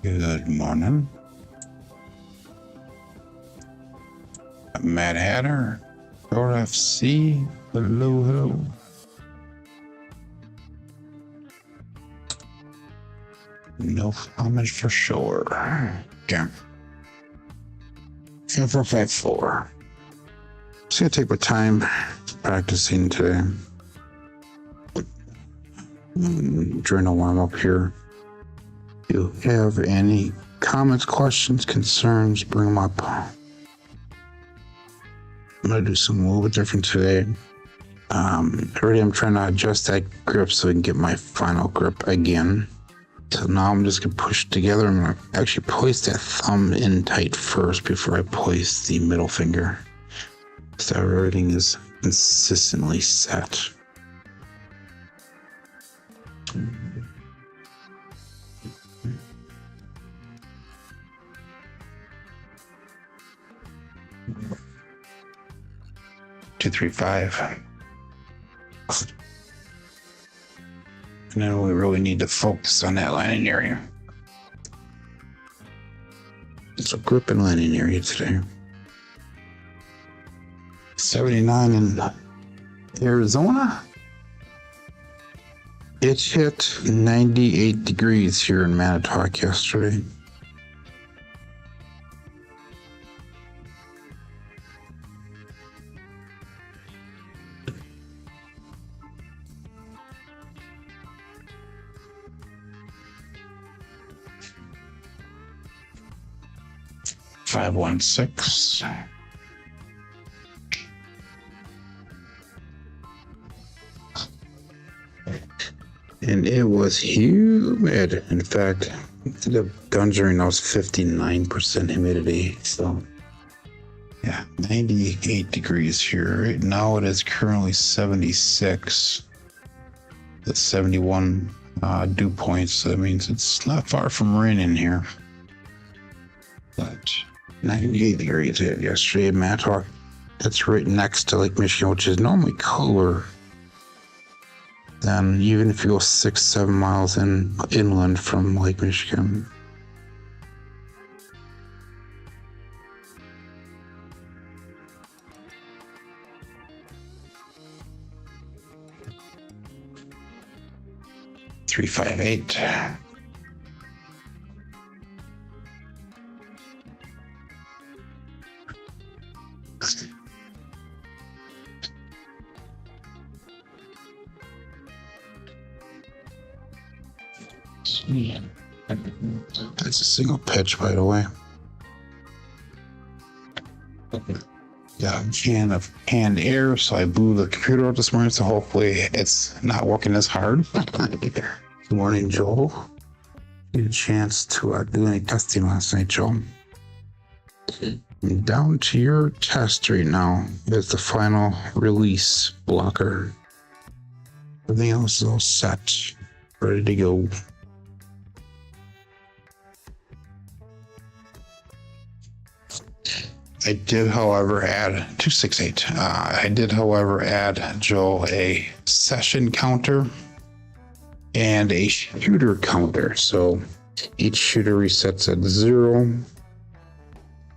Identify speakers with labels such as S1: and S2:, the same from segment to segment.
S1: Good morning. Mad Hatter, FC, hello. No comment for sure. Okay. 5454. Just gonna take my time practicing today. During a warm up here. If you have any comments, questions, concerns, bring them up. I'm gonna do something a little bit different today. Already I'm trying to adjust that grip so I can get my final grip again. So now I'm just gonna push it together. I'm gonna actually place that thumb in tight first before I place the middle finger. So everything is consistently set. Two, 3, 5. And then we really need to focus on that lining area. It's a grip and lining area today. 79 in Arizona. It hit 98 degrees here in Manitowoc yesterday. Five, 1, 6. And it was humid. In fact, the guns during those 59% humidity. So, yeah, 98 degrees here. Right now it is currently 76. That's 71 dew points. So that means it's not far from raining here. But 98 degrees yesterday in Manitowoc. That's right next to Lake Michigan, which is normally cooler than even if you go 6-7 miles inland from Lake Michigan. Three, 5, 8. That's a single pitch, by the way. Yeah, a can of canned air, so I blew the computer up this morning, so hopefully it's not working as hard. Good morning, Joel. Get a chance to do any testing last night, Joel. Down to your test right now is the final release blocker. Everything else is all set, ready to go. I did, however, add 268. I did, however, add Joel a session counter and a shooter counter. So each shooter resets at 0.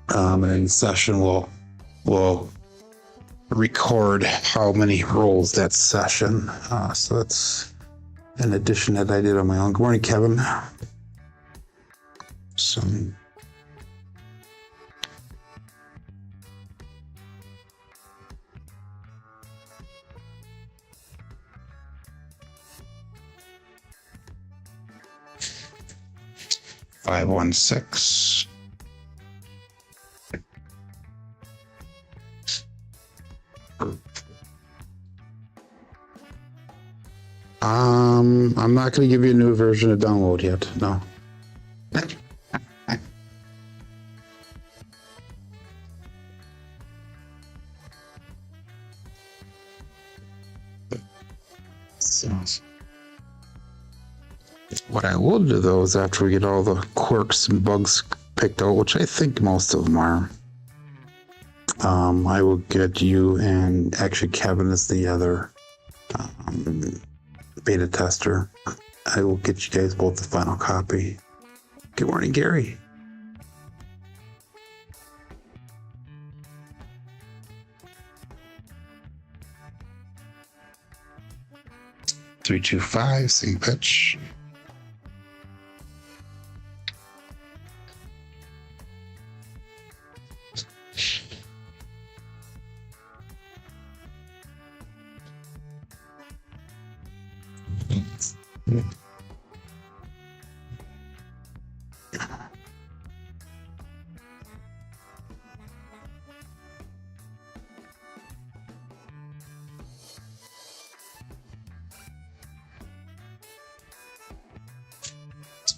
S1: And session will record how many rolls that session. So that's an addition that I did on my own. Good morning, Kevin. So 516. I'm not going to give you a new version to download yet. No. So, what I will do though is after we get all the quirks and bugs picked out, which I think most of them are, I will get you, and actually Kevin is the other beta tester. I will get you guys both the final copy. Good morning, Gary. Three, 2, 5, sing pitch.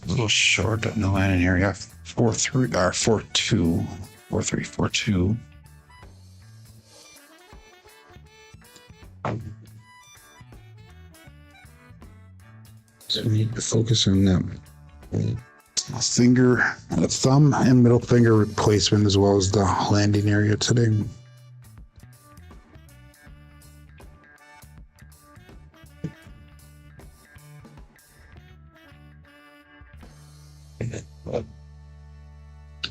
S1: A little short in the landing area. 4-3 or 4-2. 4-3, 4-2. So we need to focus on that finger, thumb and middle finger replacement, as well as the landing area today.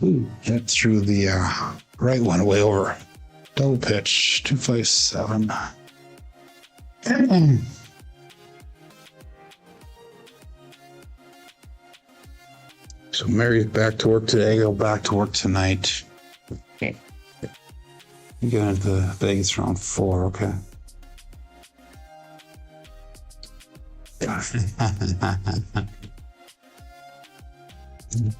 S1: Ooh, that threw the right one way over. Double pitch, 257. So Mary's back to work today. Go back to work tonight. Okay. You got into Vegas around 4. Okay.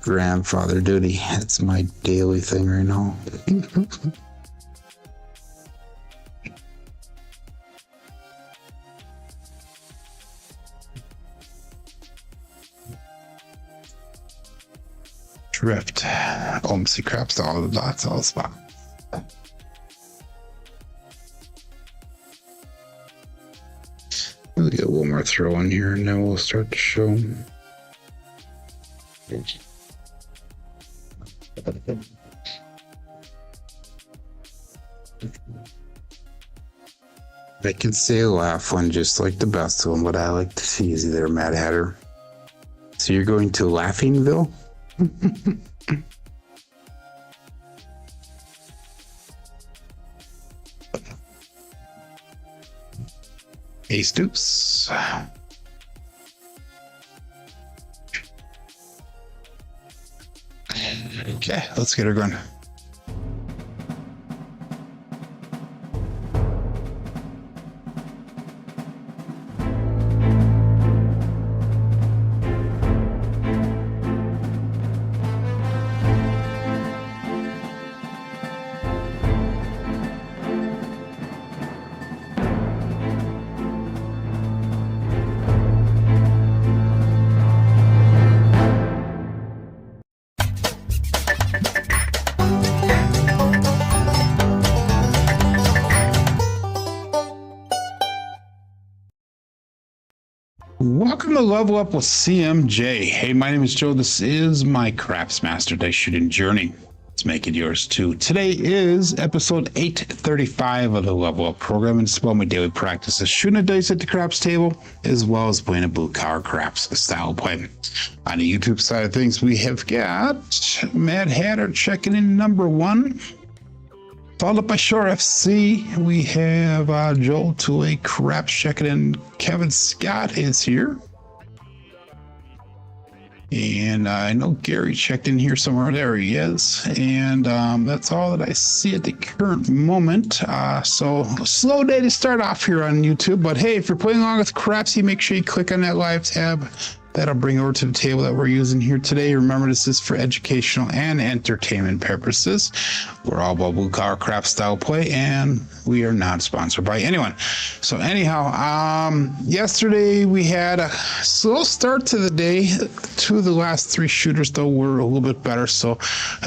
S1: Grandfather duty. That's my daily thing right now. Drift. See craps, all the dots, all the spot. We'll get one more throw in here and then we'll start to show. I can say a laugh one just like the best one, but I like to tease you there, Mad Hatter. So you're going to Laughingville? Ace deuce. Okay, let's get her going. Welcome to Level Up with CMJ. Hey, my name is Joe. This is my Craps Master Dice Shooting Journey. Let's make it yours too. Today is episode 835 of the Level Up program, and it's about my daily practice of shooting a dice at the craps table, as well as playing a blue collar craps style play. On the YouTube side of things, we have got Mad Hatter checking in number 1. Followed up by Shore FC, we have Joel Tulay Craps checking in. Kevin Scott is here. And I know Gary checked in here somewhere. There he is. And that's all that I see at the current moment. So slow day to start off here on YouTube. But hey, if you're playing along with Crapsee, make sure you click on that live tab. That'll bring over to the table that we're using here today. Remember, this is for educational and entertainment purposes. We're all about blue collar craps style play, and we are not sponsored by anyone. So anyhow, yesterday we had a slow start to the day. 2 of the last 3 shooters, though, were a little bit better. So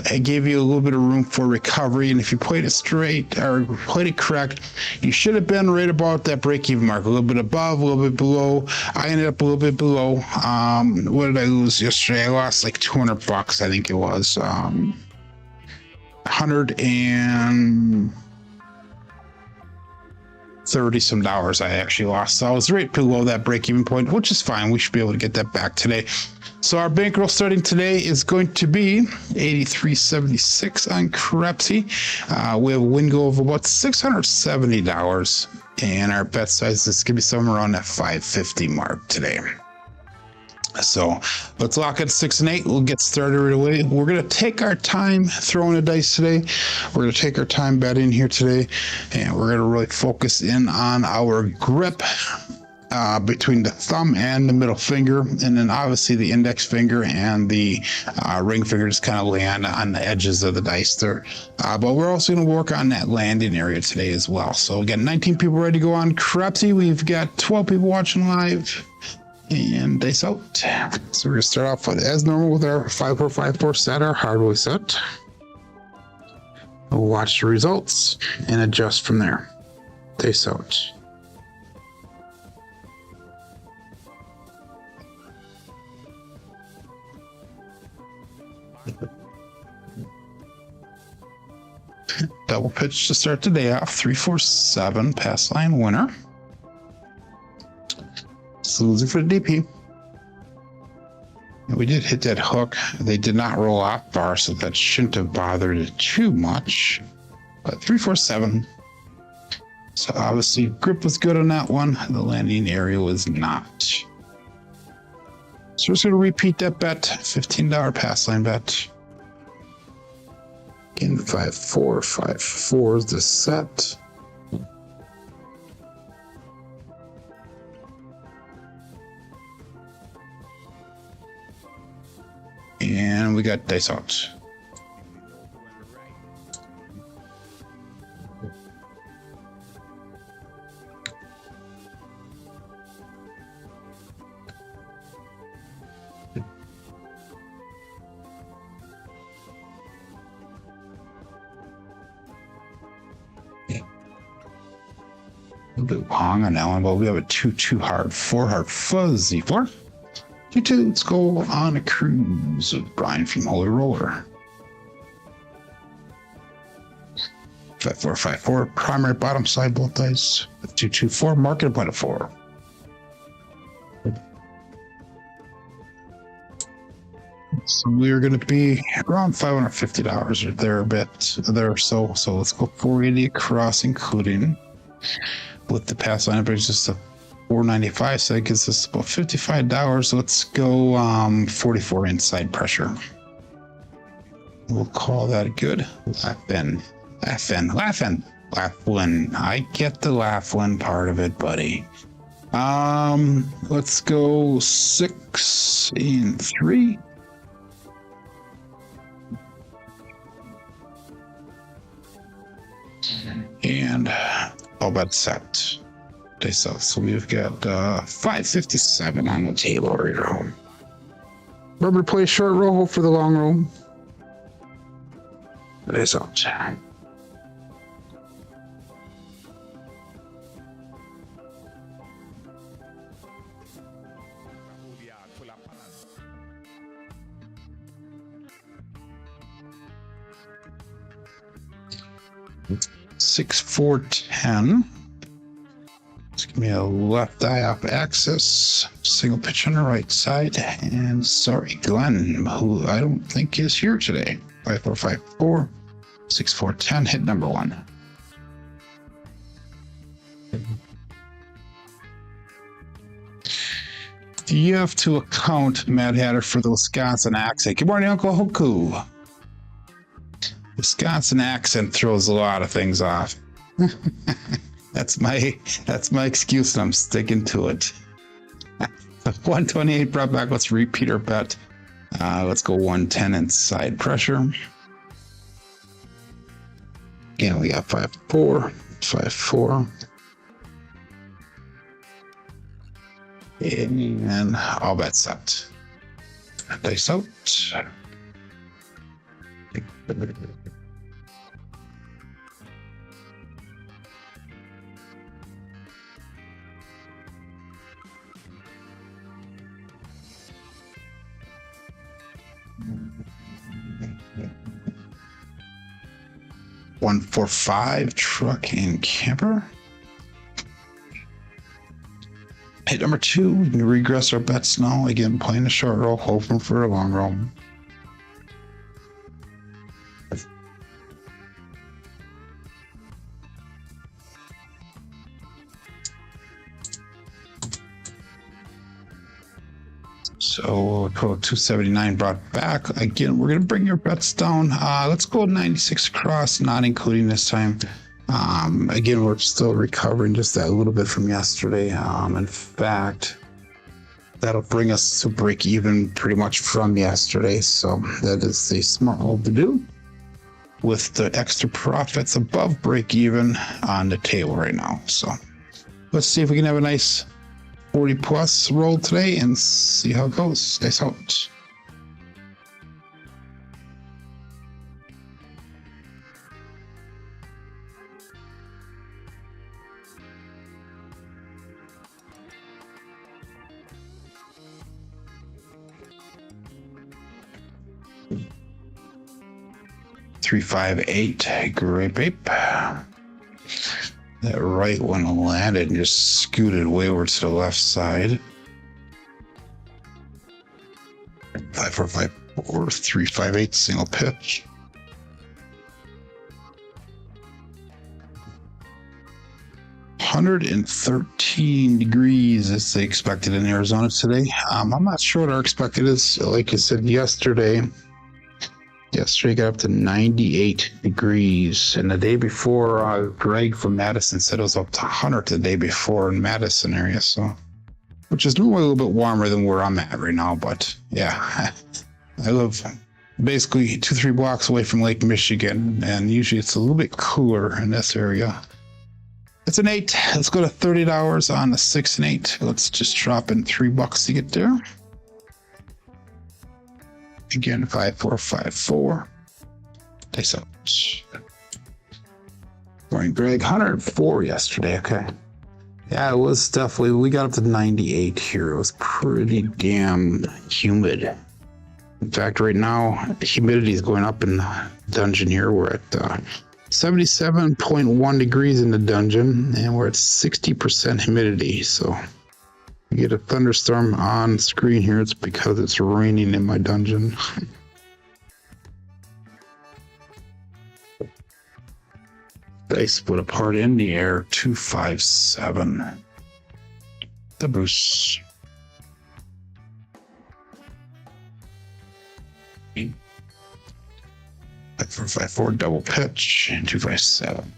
S1: I gave you a little bit of room for recovery. And if you played it straight or played it correct, you should have been right about that break-even mark. A little bit above, a little bit below. I ended up a little bit below. What did I lose yesterday? I lost like $200, I think it was. $130 some dollars I actually lost. So I was right below that break-even point, which is fine. We should be able to get that back today. So our bankroll starting today is going to be 83.76 on Crapsee. We have a win goal of about $670, and our bet size is going to be somewhere around that 550 mark today. So let's lock at 6 and 8. We'll get started right away. We're going to take our time throwing the dice today. We're going to take our time betting here today, and we're going to really focus in on our grip between the thumb and the middle finger, and then obviously the index finger and the ring finger just kind of lay on the edges of the dice there. But we're also going to work on that landing area today as well. So again, 19 people ready to go on Crapsee. We've got 12 people watching live. And dice out. So we're going to start off with, as normal, with our 5-4-5-4 set, our Hardway set. We'll watch the results and adjust from there. Dice out. Double pitch to start the day off. 3-4-7 pass line winner. So losing for the DP. And we did hit that hook. They did not roll off bar, so that shouldn't have bothered it too much. But 3-4-7. So obviously grip was good on that one. The landing area was not. So we're just going to repeat that bet. $15 pass line bet. Again, 5-4-5-4 is the set. And we got dice out. A little bit long on that one, but we have a 2-2 hard, 4 hard fuzzy 4. 2-2, let's go on a cruise with Brian from Holy Roller. 5-4-5-4, primary bottom side both dice. 2-2-4, market point of 4. So we are going to be around $550 or there a bit there or so. So let's go 480 across, including with the pass line, brings us to $495, so that gives us about $55. Let's go 44 inside pressure. We'll call that good. Laughing. I get the laughing part of it, buddy. Let's go 6 and 3. And all bet set. So we've got 557 on the table right now. Rubber play short roll, hope for the long roll. Dice out. Six, 4, 10. It's gonna be a left eye off axis, single pitch on the right side, and sorry, Glenn, who I don't think is here today. 5-4-5-4, 6-4-10, hit number 1. You have to account, Mad Hatter, for the Wisconsin accent. Good morning, Uncle Hoku. Wisconsin accent throws a lot of things off. That's my excuse, and I'm sticking to it. 128 brought back. Let's repeat our bet. Let's go 110 inside pressure. Again, we got 5-4, 5-4. And all bets set. Dice out. 145 truck and camper. Hit number 2, we can regress our bets now. Again, playing a short roll, hoping for a long roll. So total 279 brought back. Again, we're going to bring your bets down. Let's go 96 across, not including this time. Again, we're still recovering just that little bit from yesterday. In fact, that'll bring us to break even pretty much from yesterday. So that is a smart move to do with the extra profits above break even on the table right now. So let's see if we can have a nice 40 plus roll today and see how it goes. Nice out. $358, great babe. That right one landed and just scooted wayward to the left side. 5454, 358, single pitch. $113 is expected in Arizona today. I'm not sure what our expected is. Like I said yesterday got up to 98 degrees, and the day before, Greg from Madison said it was up to 100 the day before in Madison area, so which is normally a little bit warmer than where I'm at right now. But yeah, I live basically 2-3 blocks away from Lake Michigan, and usually it's a little bit cooler in this area. It's an 8. Let's go to $30 on the 6 and 8. Let's just drop in $3 to get there. Again, 5454. Takes out. Morning, Greg. 104 yesterday. Okay. Yeah, it was definitely. We got up to 98 here. It was pretty damn humid. In fact, right now, humidity is going up in the dungeon here. We're at 77.1 degrees in the dungeon, and we're at 60% humidity. So you get a thunderstorm on screen here, it's because it's raining in my dungeon. They split apart in the air. 257. The boost. 5454 double pitch and 257.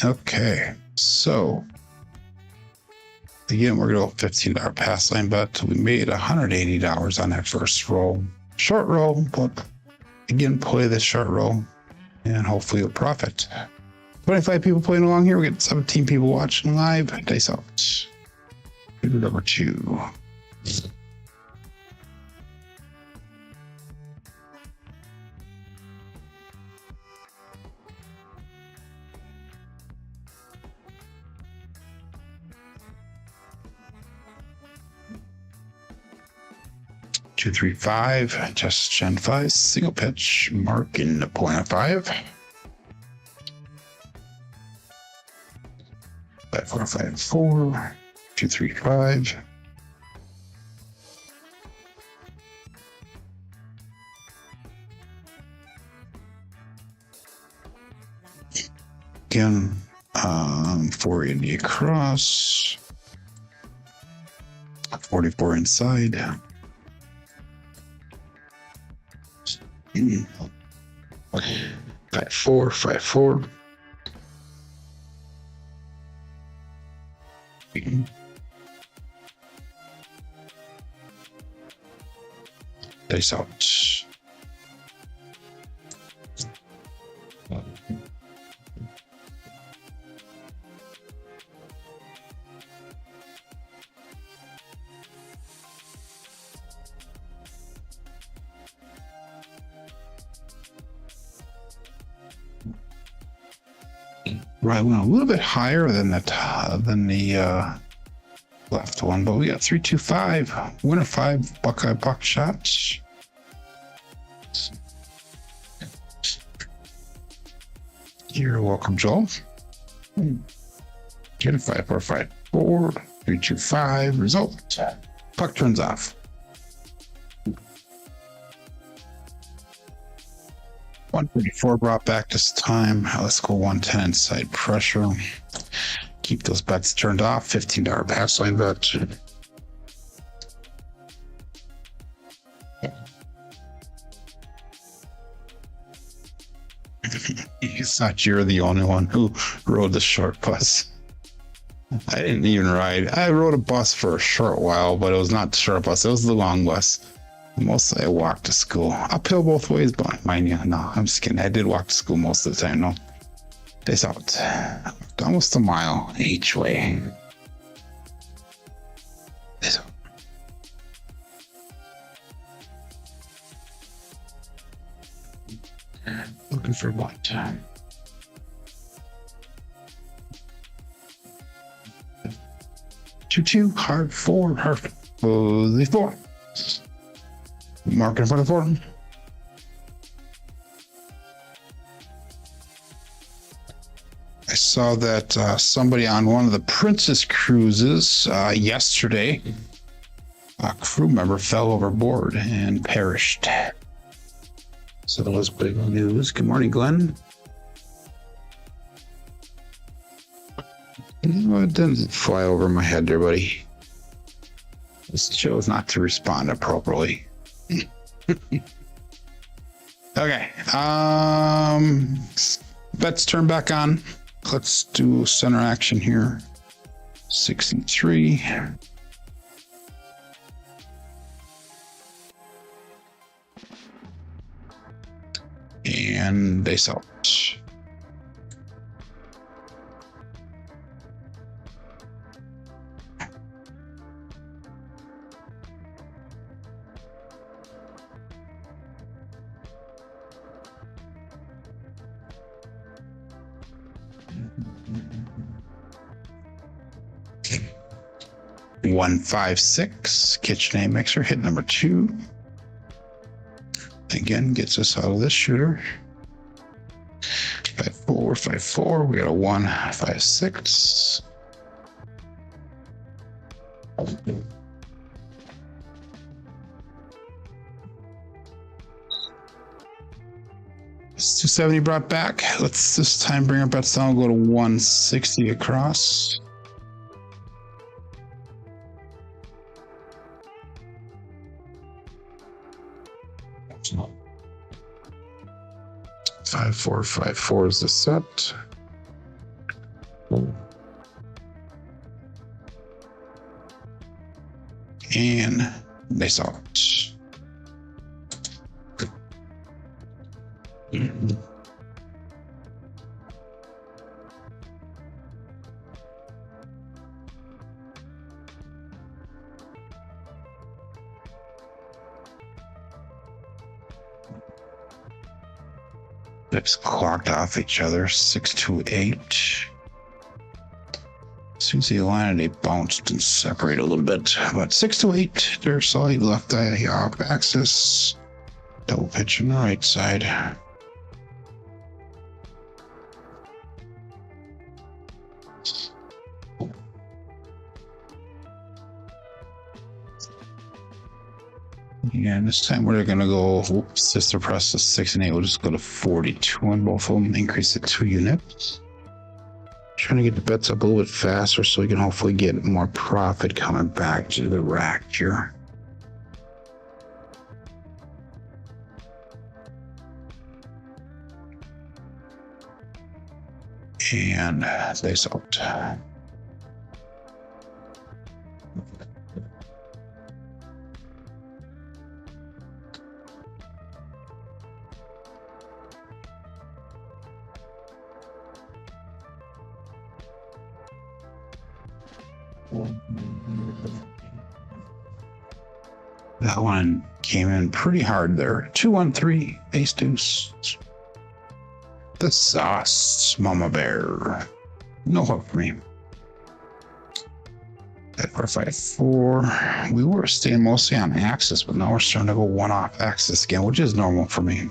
S1: Okay, so again, we're going to go $15 pass line bet. We made $180 on that first roll. Short roll, but again, play this short roll and hopefully you'll profit. 25 people playing along here. We get 17 people watching live. Dice out. Number 2. Two, 3, 5, just Gen 5, single pitch, marking the .5. 5, 4, 5, 4, 2, 3, 5. Again, 480 across, 44 inside. 5, 4, 5, 4. Dice out. Right, went a little bit higher than the left one, but we got 325. Winner 5 Buckeye buck shots. You're welcome, Joel. Get a 5 4 5 4 3 2 5 result. Puck turns off. 134 brought back this time. Let's go 110 inside pressure. Keep those bets turned off. $15 pass line bet. It's not you're the only one who rode the short bus. I didn't even ride. I rode a bus for a short while, but it was not the short bus. It was the long bus. Mostly I walked to school. Uphill both ways, but mind you, no, I'm just kidding. I did walk to school most of the time, no. Days out. Almost a mile each way. Days out. Looking for what? 2-2, hard 4, hard 4. Mark in front of 4. I saw that somebody on one of the Princess cruises yesterday, a crew member fell overboard and perished. So that was big news. Good morning, Glenn. No, it didn't fly over my head there, buddy. Just chose not to respond appropriately. Okay. Bets turn back on. Let's do center action here. 63. And base out. One 5-6 KitchenAid mixer hit number 2. Again, gets us out of this shooter. 5-4, 5-4. We got a 1-5-6. It's 270 brought back. Let's this time bring our bets down. We'll go to 160 across. Five, 4, 5, 4 is the set. And they saw it. Pips clocked off each other, 6-2-8. Susie and they bounced and separated a little bit, but 6-2-8. They're solid left eye off axis. Double pitch on the right side. Yeah, and this time we're gonna go, sister press to 6 and 8. We'll just go to 42 on both of them, increase it 2 units. Trying to get the bets up a little bit faster so we can hopefully get more profit coming back to the rack here. And they sold. That one came in pretty hard there. 2-1-3 ace deuce. the sauce, Mama Bear. No hook for me. At 454, we were staying mostly on axis, but now we're starting to go one off axis again, which is normal for me.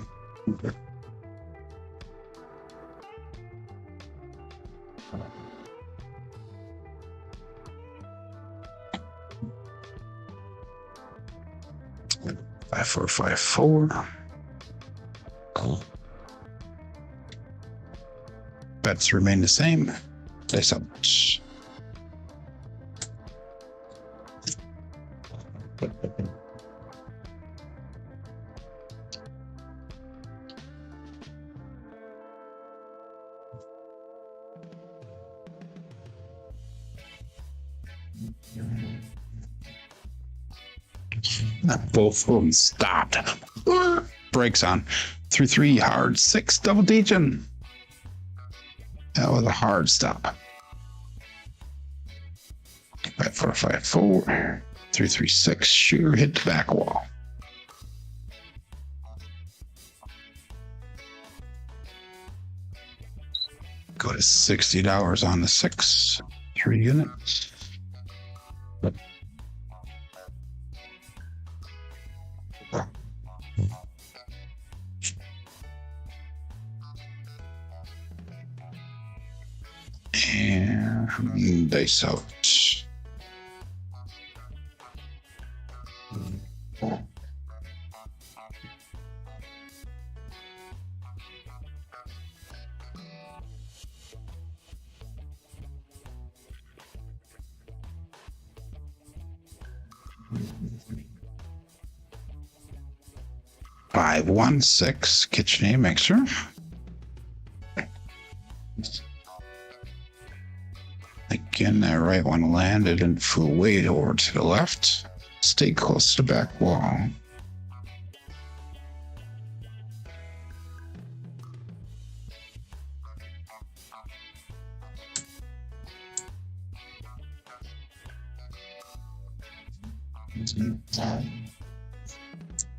S1: Five, 4, 5, 4. Cool. Bets remain the same. Place up. 'Both of them stopped. Brakes on. 3-3 hard 6 double digit. That was a hard stop. 5-4-5-4. 3-3-6. Sure hit the back wall. Go to $60 on the 6. 3 units. And dice out. Five, 1, 6, KitchenAid mixer. Again, that right one landed and flew way over to the left. Stay close to the back wall.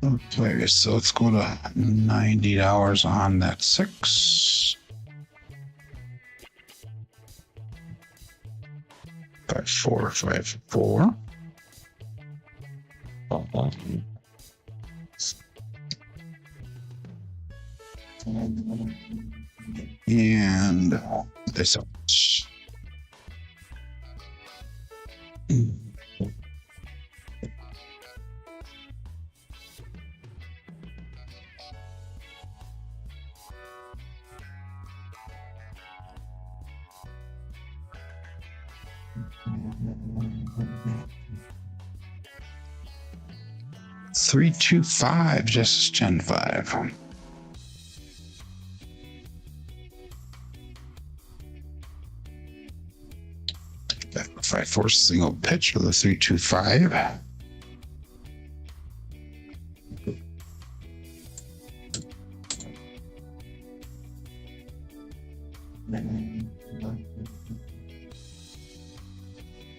S1: Okay, so let's go to $90 on that 6. 5-4-5-4. And this out. Three, 2, 5, just Gen 5. That 5-4 single pitch with a 3-2-5.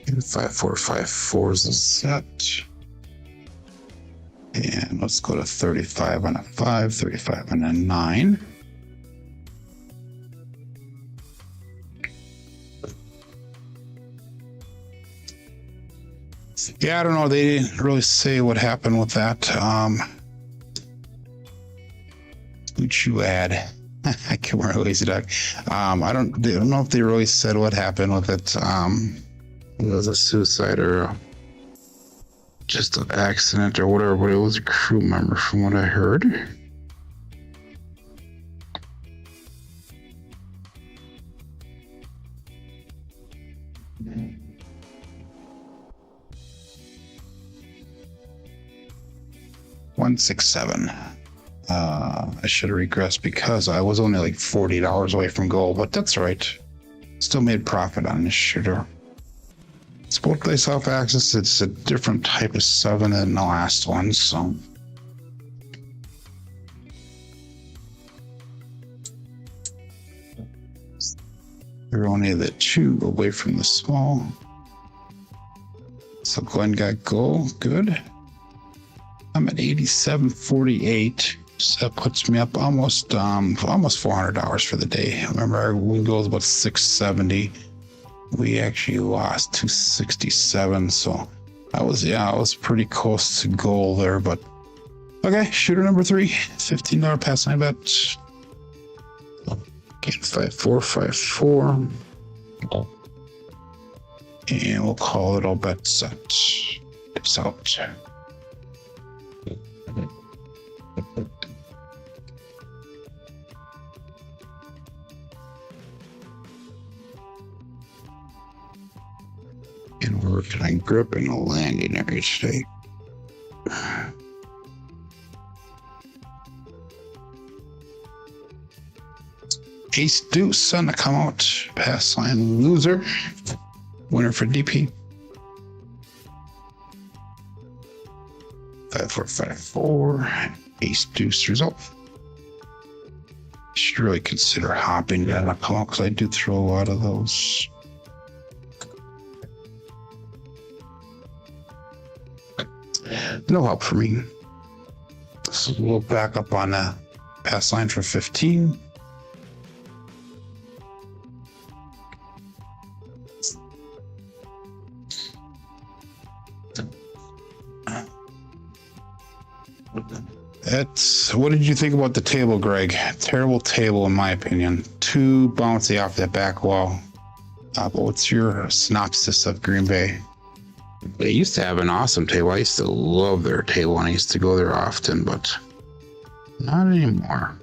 S1: And 5-4-5-4 is a set. And let's go to 35 on a 5, 35 on a 9. Yeah, I don't know. They didn't really say what happened with that. Who'd you add? I can't remember Lazy Duck. I don't know if they really said what happened with it. It was a suicide or just an accident or whatever, but it was a crew member from what I heard. $167. I should have regressed because I was only like $40 away from goal, but that's all right. Still made profit on this shooter. It's both place off axis. It's a different type of 7 than the last one, so. They're only the 2 away from the small. So Glenn got goal. Good. I'm at 87.48. So that puts me up almost $400 for the day. Remember, our win goal is about 670. We actually lost 267, so I was pretty close to goal there. But okay, shooter number 3, $15 pass line bet. Okay, 5454, and we'll call it all bet set. It's out. And we're working on grip and a landing area today. Ace deuce on the come out. Pass line loser. Winner for DP. 5454. Ace deuce result. Should really consider hopping down the come out because I do throw a lot of those. No help for me. So we'll back up on the pass line for 15. What did you think about the table, Greg? Terrible table, in my opinion. Too bouncy off that back wall. But what's your synopsis of Green Bay? They used to have an awesome table. I used to love their table, and I used to go there often, but not anymore.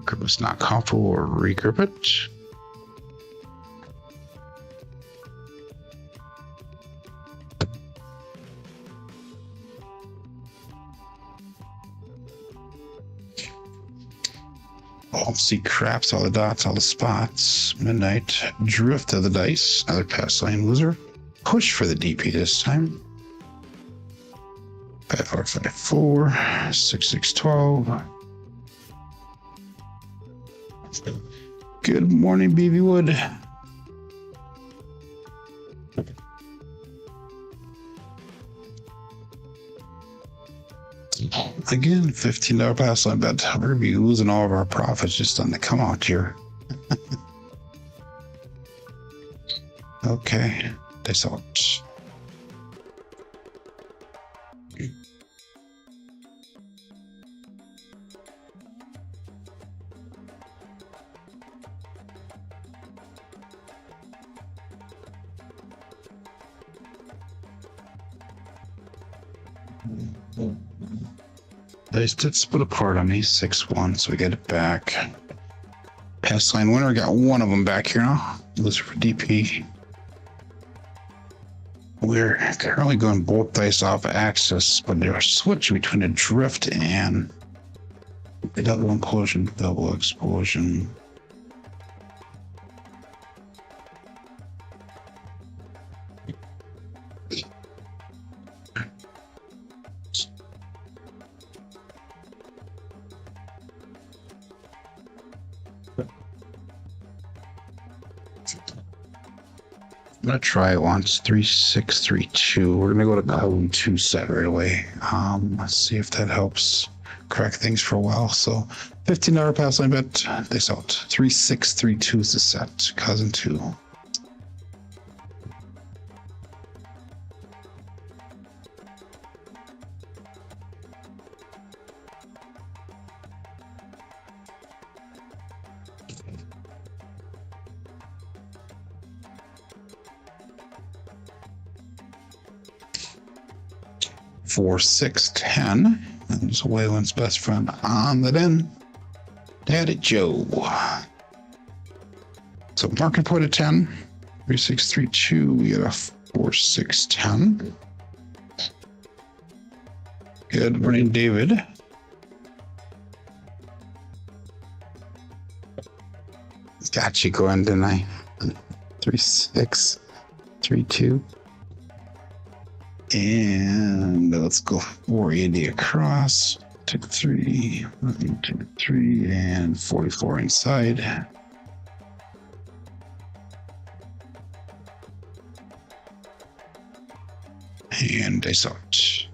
S1: Grip is not comfortable, or regrip it. Oh, see craps, all the dots, all the spots. Midnight drift of the dice. Another pass line loser. Push for the DP this time. 5454, 6612. Good morning, BB Wood. Again, $15 pass line bet. We're going to be losing all of our profits just on the come out here. Okay, that's out. They did split apart on me, 6-1, so we get it back. Pass line winner, got one of them back here now. Loser for DP. We're currently going both dice off axis, but they're switching between a drift and a double implosion, double explosion. I'm gonna try it once. 3632. We're gonna go to code 2 set right away. Let's see if that helps crack things for a while. So $15 pass line bet. This out. 3632 is the set. Cousin 2. For 610, there's Waylon's best friend on the den, Daddy Joe. So market point at 10, 3632, we got a 4610. Good morning, David. Got you going, didn't I? 3632. And let's go 480 across. Take 3, 3, and 44 inside. and dice out.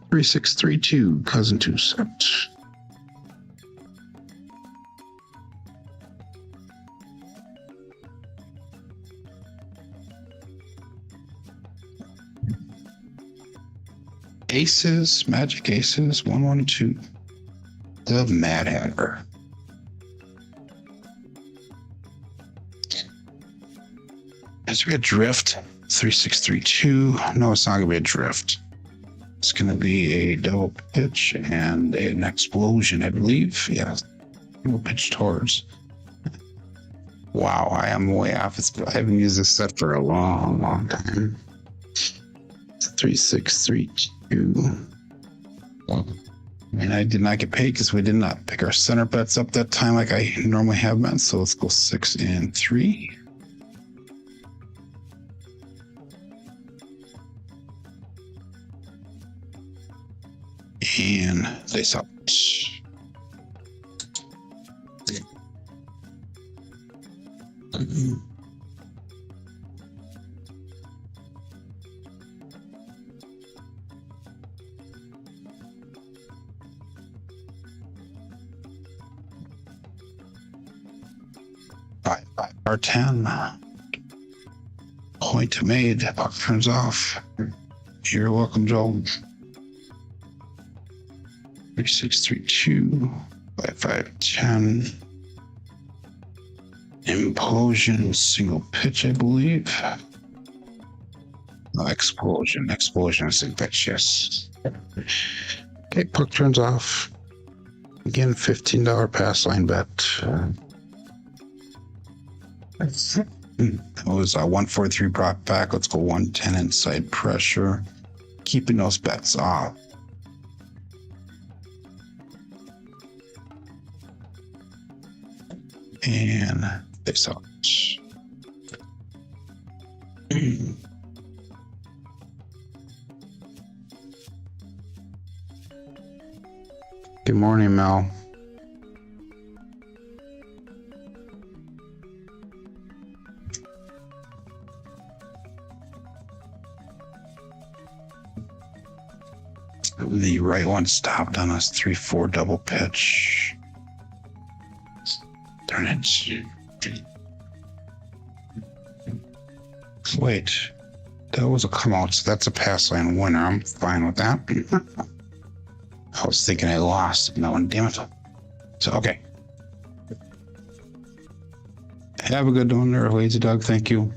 S1: 3632, cousin two set. Aces, magic aces, 112. The Mad Hatter. Is there a drift? 3632. No, it's not gonna be a drift. It's gonna be a double pitch and an explosion, I believe. Yeah. Double pitch towards. Wow, I am way off. I haven't used this set for a long time. 3632. And I did not get paid because we did not pick our center bets up that time like I normally have been. So let's go 6 and 3. And face up. 5 or 10. Point made. Puck turns off. You're welcome, Joel. 3632. 5 10. Implosion, single pitch, I believe. No, explosion. Explosion, single pitch, yes. Okay, puck turns off. Again, $15 pass line bet. That was 143 brought back. Let's go 110 inside pressure. Keeping those bets off. And face out. Good morning, Mel. The right one stopped on us. 3-4 double pitch. Darn it. Wait. That was a come out, so that's a pass line winner. I'm fine with that. I was thinking I lost. No, damn it. So, okay. Have a good one there, Lazy Dog. Thank you.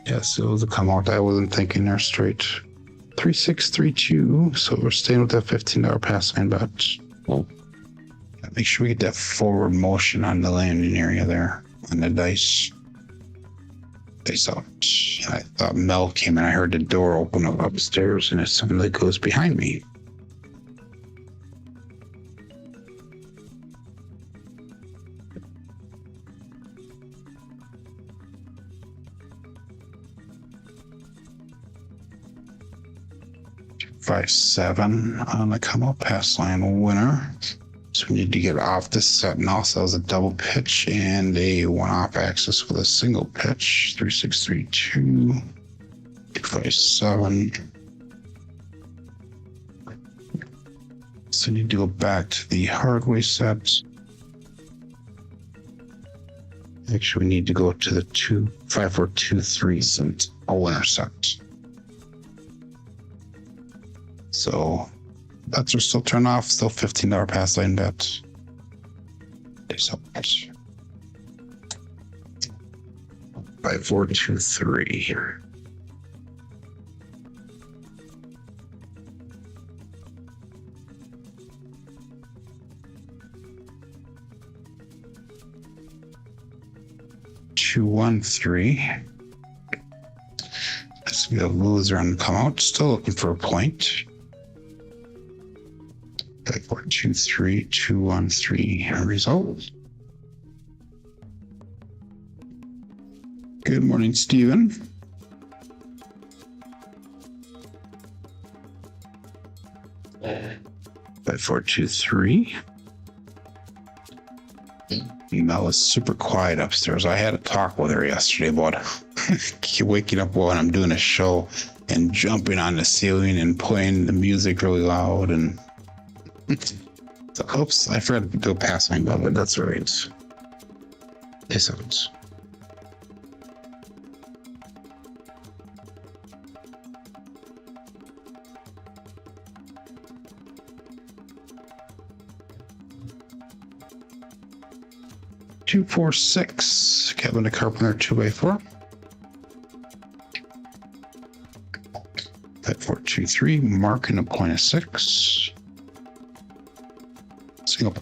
S1: Yes, it was a come out. I wasn't thinking there straight. 3632. So we're staying with that $15 pass line bet. Well, make sure we get that forward motion on the landing area there on the dice. Dice out. I thought Mel came in. I heard the door open up upstairs, and it's something that goes behind me. Five, 7 on the come up pass line winner. So we need to get off this set, and also as a double pitch and a one-off axis with a single pitch. 3632. 5, 7. So we need to go back to the Hardway set. Actually, we need to go to the 5, 4, 2, 3 set, a winner set. So bets are still turned off, still $15 pass line bet. So much. 5, 4, 2, 3. Two, 1, 3. That's gonna be a loser and come out. Still looking for a point. 5, 4, 2, 3, 2, 1, 3. Result. Good morning, Steven. Five, 4, 2, 3. I was super quiet upstairs. I had a talk with her yesterday about waking up when I'm doing a show and jumping on the ceiling and playing the music really loud. And so, oops, I forgot to do a pass line, but that's all right. This out. Two, 4, 6. Kevin the Carpenter 2x4. 5, 4, 2, 3. Marking a point of 6. Single.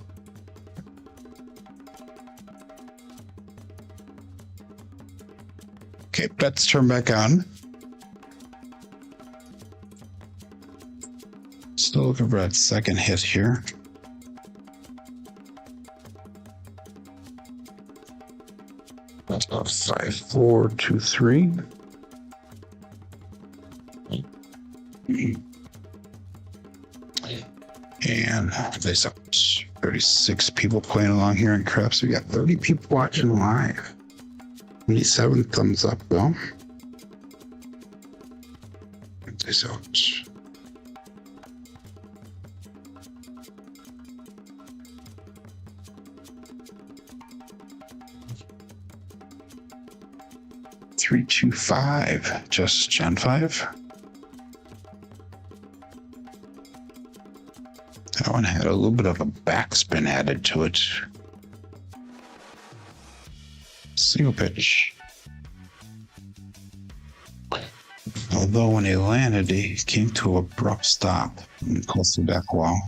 S1: Okay, bets turn back on. Still looking for that second hit here. That's about 5, 4, 2, 3. And there's 36 people playing along here in Crapsee. We got 30 people watching live. 27 thumbs up though. There's 3, 2, 5. Just Gen 5. That one had a little bit of a backspin added to it. Single pitch. Although when he landed, he came to an abrupt stop and close the back wall.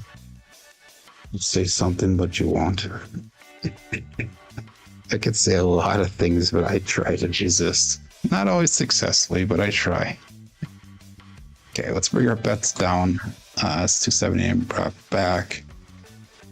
S1: You say something, but you won't. I could say a lot of things, but I try to resist. Not always successfully, but I try. Okay, let's bring our bets down. It's 270 and brought back.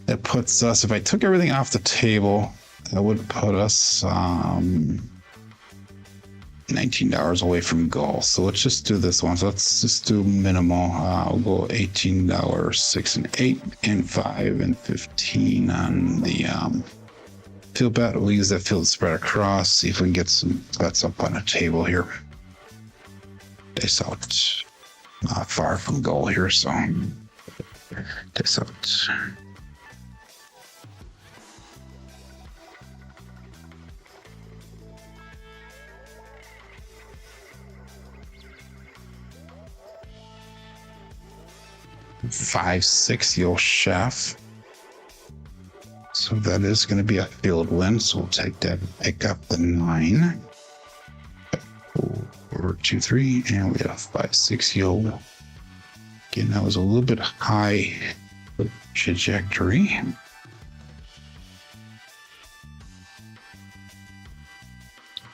S1: That puts us, if I took everything off the table, that would put us $19 away from goal. So let's just do this one. So let's just do minimal. We'll go $18, 6 and 8 and 5 and 15 on the field bet. We'll use that field spread across. See if we can get some bets up on a table here. This out. Not far from goal here, so this out. $5.60 old chef. So that is going to be a field win. So we'll take that, pick up the 9. 4, 2, 3, and we got a 5.60 old. Again, that was a little bit high trajectory.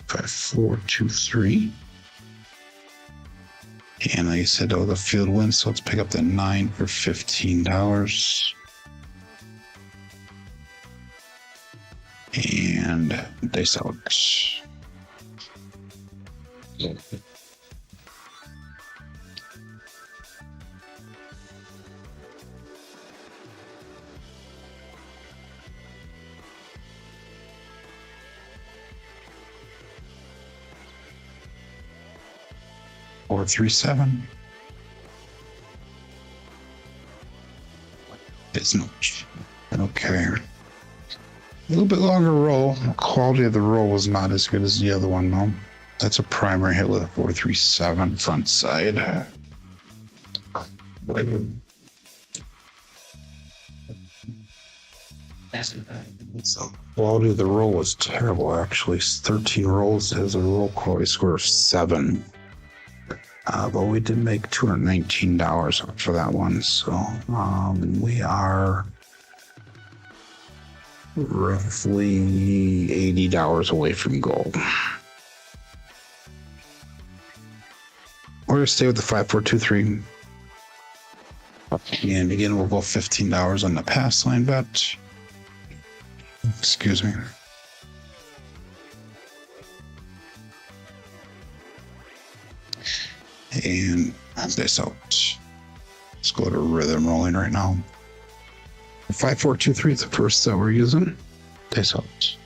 S1: 5, 4, 2, 3. And like I said, the field win, so let's pick up the 9 for $15. And they sell it. Or 3-7. It's much. Okay. A little bit longer roll. The quality of the roll was not as good as the other one, though. That's a primary hit with a 4-3-7 front side. So quality of the roll was terrible, actually. 13 rolls has a roll quality score of 7. But we did make $219 for that one. So we are roughly $80 away from goal. We're going to stay with the 5, 4, 2, 3. And again, we'll go $15 on the pass line bet. Excuse me. And this out. Let's go to rhythm rolling right now. 5, 4, 2, 3 is the first that we're using. This out.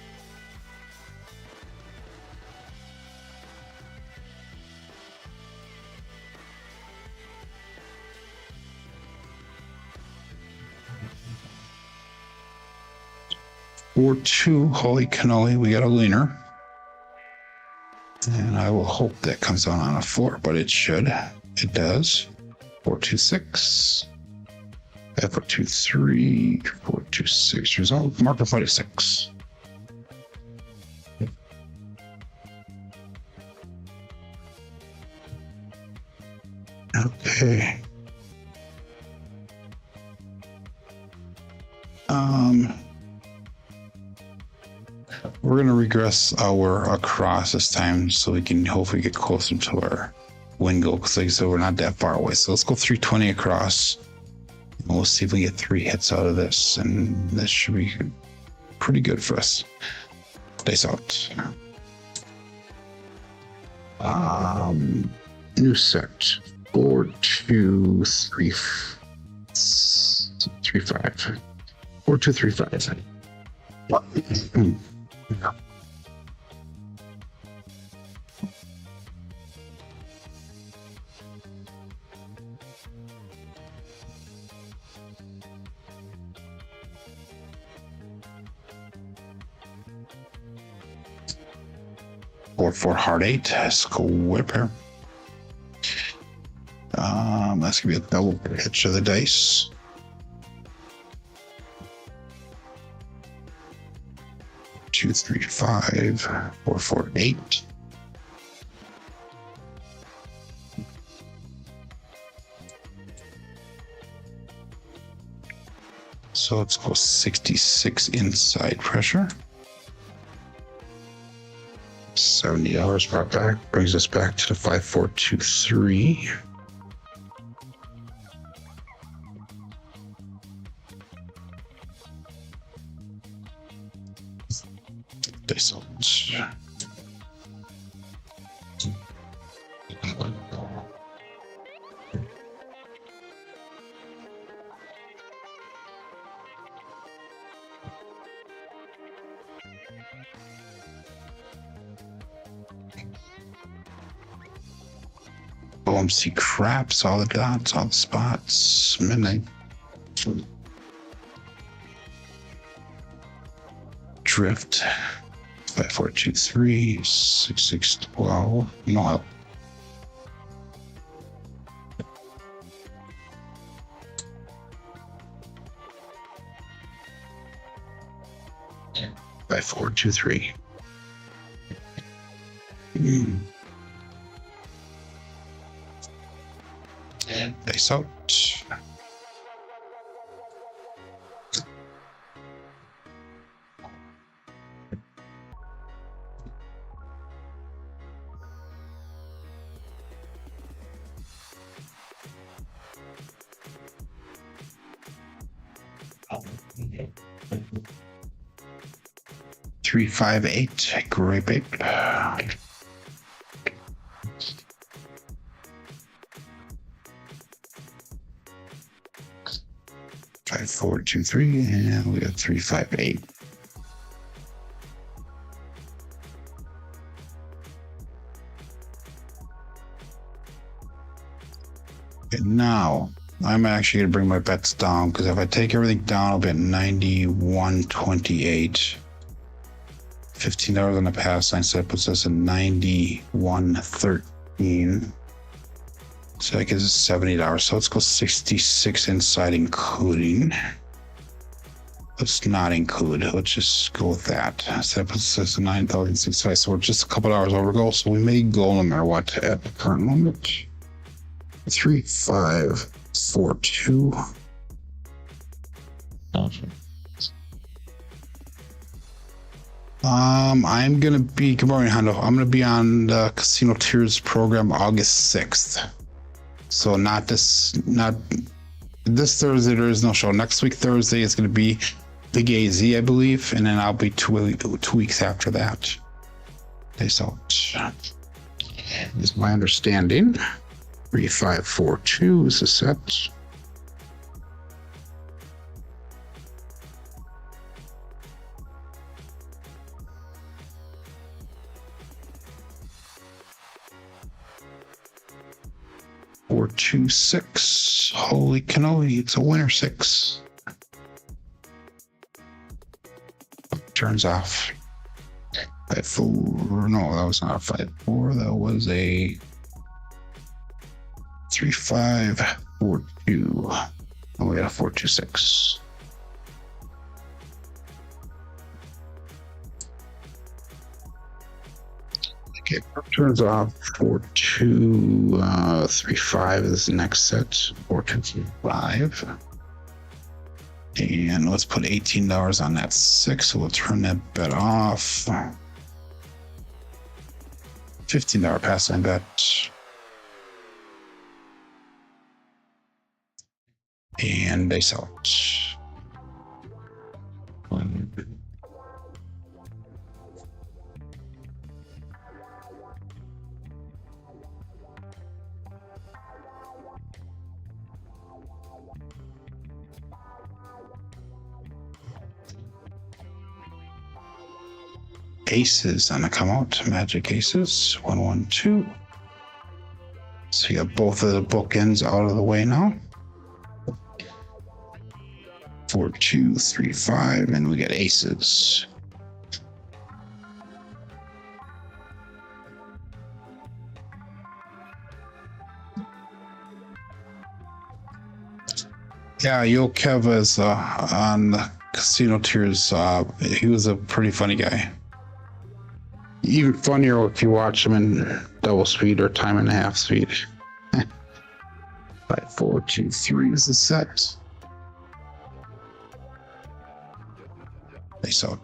S1: 4-2. Holy cannoli, we got a leaner. And I will hope that comes down on a 4, but it should. It does. 4-2-6. 5-4-2-3. 4-2-6. Result. Marker 5-6. Okay. We're going to regress our across this time so we can hopefully get closer to our win goal, because like I said, we're not that far away. So let's go 320 across. And we'll see if we get 3 hits out of this, and this should be pretty good for us. Dice out. New set. 4-2-3-5. 4-2-3-5. Yeah. For hard 8, square pair. That's gonna be a double pitch of the dice. Two, 3, 5, 4, 4, 8. So let's go 66 inside pressure. $70 brought back, brings us back to the 5-4-2-3. Dice out. OMC craps, all the dots, all the spots, midnight. Drift. 5-4-2-3, 6-6-12. No help. Yeah. 5-4-2-3. Dice out. Three, 5, 8. Great bait. 5-4-2-3, and we got 3-5-8. Okay, now I'm actually gonna bring my bets down, because if I take everything down, I'll be at 91.28. $15 on the pass line, so that puts us at 91.13. So that gives us $70. So let's go 66 inside, including. Let's not include. Let's just go with that. So that puts us at 9,065. So we're just a couple hours over goal. So we may go no matter what at the current moment. 3-5-4-2. Awesome. I'm gonna be, good morning, Hondo. I'm gonna be on the Casino Tiers program August 6th. So not this Thursday, there is no show. Next week, Thursday, is gonna be Big AZ, I believe, and then I'll be two weeks after that. Okay, so is my understanding. 3-5-4-2 is the set. Four, 2, 6. Holy cannoli, it's a winner 6. turns off. 5-4. No, that was not a 5-4. That was a 3-5-4-2. And we got a 4-2-6. Okay, turns off. 4-2-3-5 is the next set. 4-2-5. And let's put $18 on that 6. So we'll turn that bet off. $15 pass line bet. And they sell it. Aces on the come out. Magic aces. 1-1-2. So you got both of the bookends out of the way now. 4-2-3-5, and we get aces. Yeah, Yo Kev is on the casino tiers. He was a pretty funny guy. Even funnier if you watch him in double speed or time and a half speed. 5-4-2-3 is the set. Face out.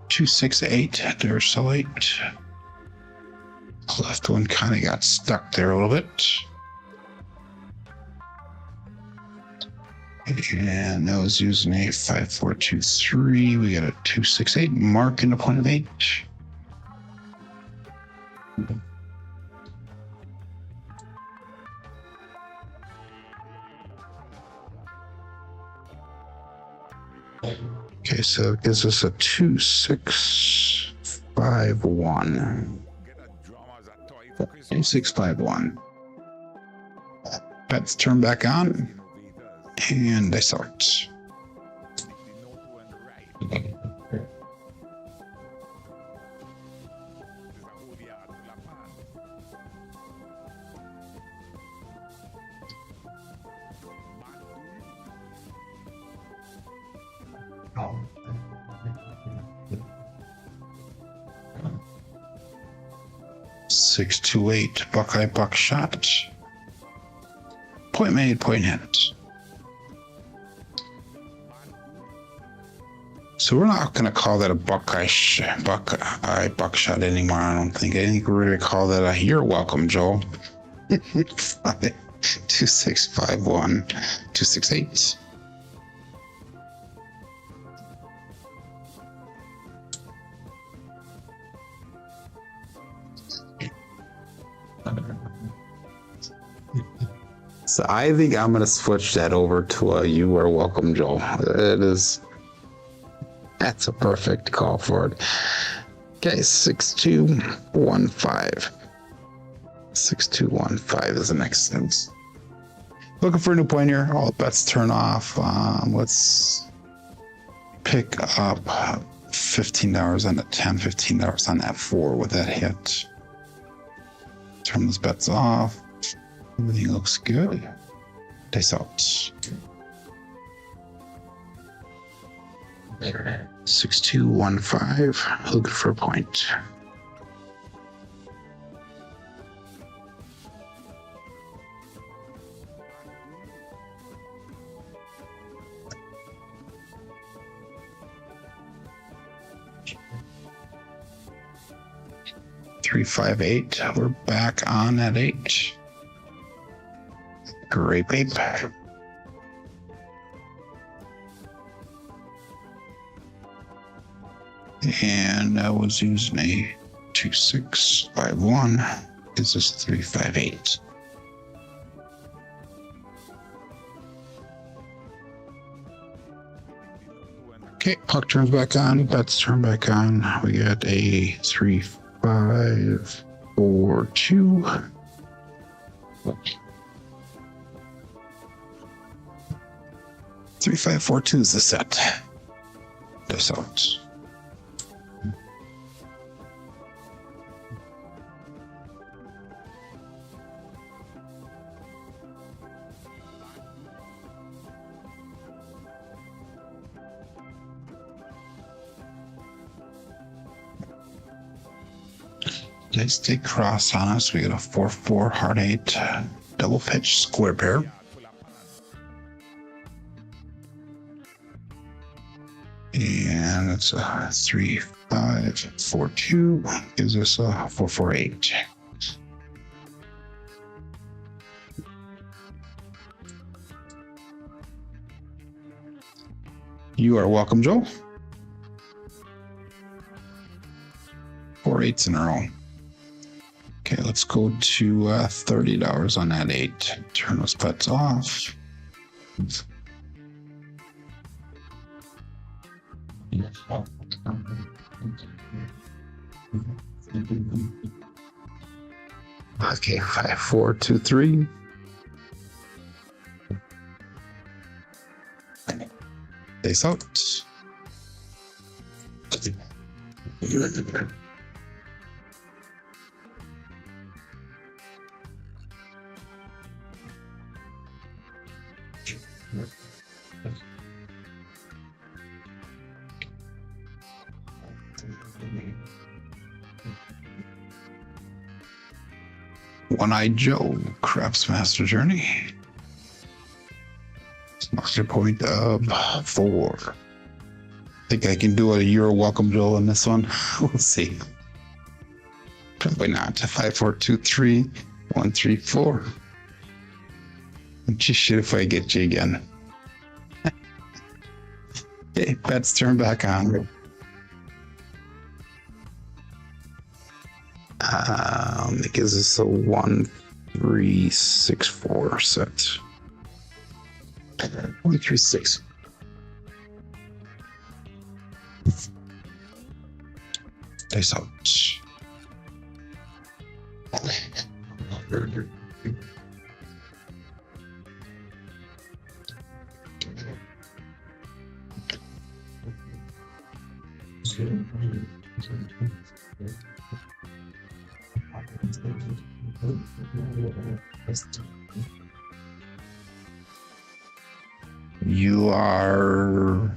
S1: Two, 6, 8. There's so 8. Left one kind of got stuck there a little bit. And that was using a 5-4-2-3. We got a 2-6-8 mark in the point of 8. Okay, so it gives us a 2-6-5-1. 2-6-5-1. Bets turn back on. And they sell it. Six, 2-8. Buckeye buckshot. Point made, point hit. So we're not going to call that a Buckeye buckshot anymore. I don't think. I think we're going to call that a "You're welcome, Joel." 2-6-5-1, 2-6-8. So I think I'm going to switch that over to a "You are welcome, Joel." It is. That's a perfect call for it. Okay, 6-2-1-5. 6-2-1-5 is the next sense. Looking for a new point here. All the bets turn off. Let's pick up $15 on the 10, $15 on that 4 with that hit. Turn those bets off. Everything looks good. Dice out. 6-2-1-5. Looking for a point. Three, 5, 8. We're back on at 8. Great paper. And I was using a 2-6-5-1. Gives us 3-5-8. Okay, puck turns back on. Bets turn back on. We got a 3, 5, 4, 2. 3, 5, 4, 2 is the set. This out. They stay cross on us. We got a 4-4 hard 8 double pitch square pair. And it's a 3, 5, 4, 2. Gives us a 4, 4, 8. You are welcome, Joe. 4 8s in a row. Okay, let's go to $30 on that 8. Turn those bets off. Okay, 5, 4, 2, 3. Face out. One-Eyed Joe, Crapsee Master Journey. Master point of 4. Think I can do a Euro Welcome Joe in this one. We'll see. Probably not. 5, 4, 2, 3, 1, 3, 4. Just shit if I get you again. Okay, bets turn back on. It gives us a 1, 3, 6, 4 set. 1, 3, 6. Dice out. You are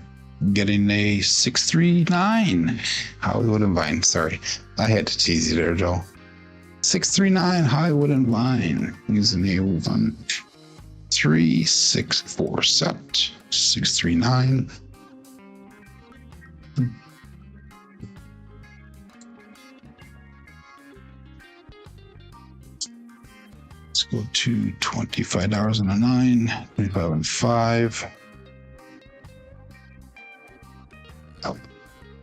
S1: getting a 639 Hollywood and Vine. Sorry, I had to tease you there, Joe. 639 Hollywood and Vine using a 1, 3, 6, 4 set. 639. Let's go to $25 and a 9, 25 and 5. Oh.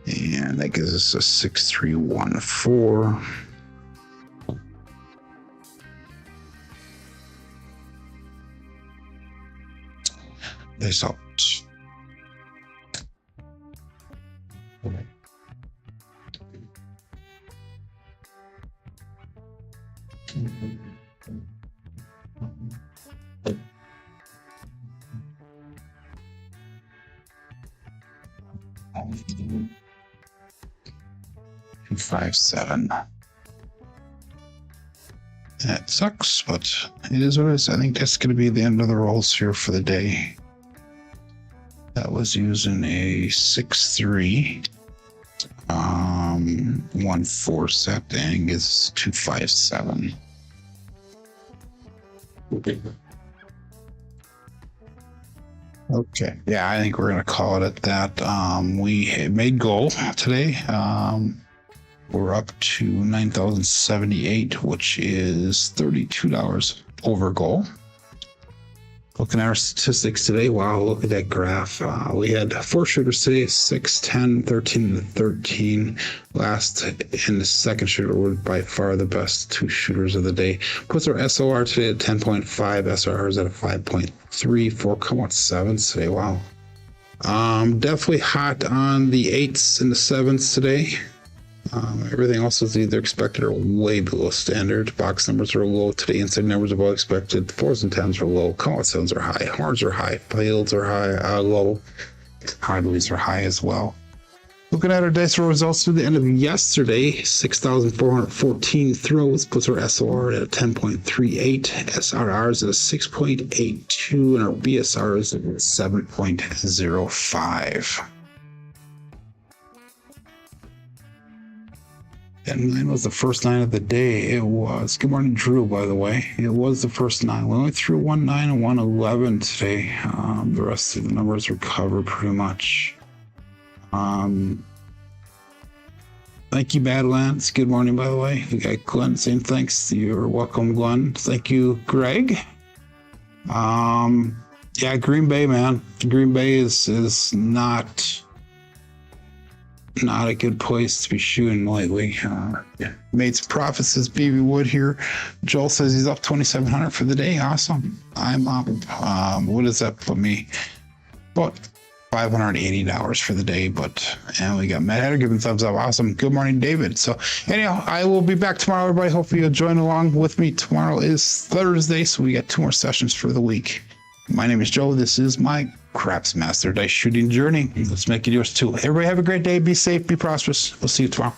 S1: And that gives us a 6314. This out. And 5, 7. That sucks, but it is what it is. I think that's going to be the end of the rolls here for the day. That was using a 6-3, 1-4 set, and is 2-5-7. Okay, yeah, I think we're gonna call it at that. We made goal today. We're up to 9,078, which is $32 over goal. Looking at our statistics today, wow, look at that graph. We had 4 shooters today, 6, 10, 13, and 13. Last and the second shooter were by far the best 2 shooters of the day. Puts our SOR today at 10.5, SRR is at a 5.3, 4.7 today, wow. Definitely hot on the 8s and the 7s today. Everything else is either expected or way below standard. Box numbers are low today. Inside numbers are above expected. 4s and 10s are low. Call out 7s are high. Hards are high. Fields are high. Low. Hardways are high as well. Looking at our dice roll results through the end of yesterday, 6,414 throws puts our SOR at a 10.38, SRRs at a 6.82, and our BSRs at 7.05. And 9 was the first 9 of the day. It was. Good morning, Drew, by the way. It was the first 9. We only threw 1 9 and 1 11 today. The rest of the numbers were covered pretty much. Thank you, Badlands. Good morning, by the way. We got Glenn saying thanks. You're welcome, Glenn. Thank you, Greg. Yeah, Green Bay, man. Green Bay is not a good place to be shooting lately. Made some profits, says BB Wood here. Joel says he's up 2,700 for the day. Awesome. I'm up. What does that put me? About $580 for the day, and we got Matt Hatter giving thumbs up. Awesome. Good morning, David. So anyhow, I will be back tomorrow, everybody. Hopefully you'll join along with me. Tomorrow is Thursday, so we got 2 more sessions for the week. My name is Joe. This is my Craps Master Dice Shooting Journey. Let's make it yours too. Everybody have a great day. Be safe, be prosperous. We'll see you tomorrow.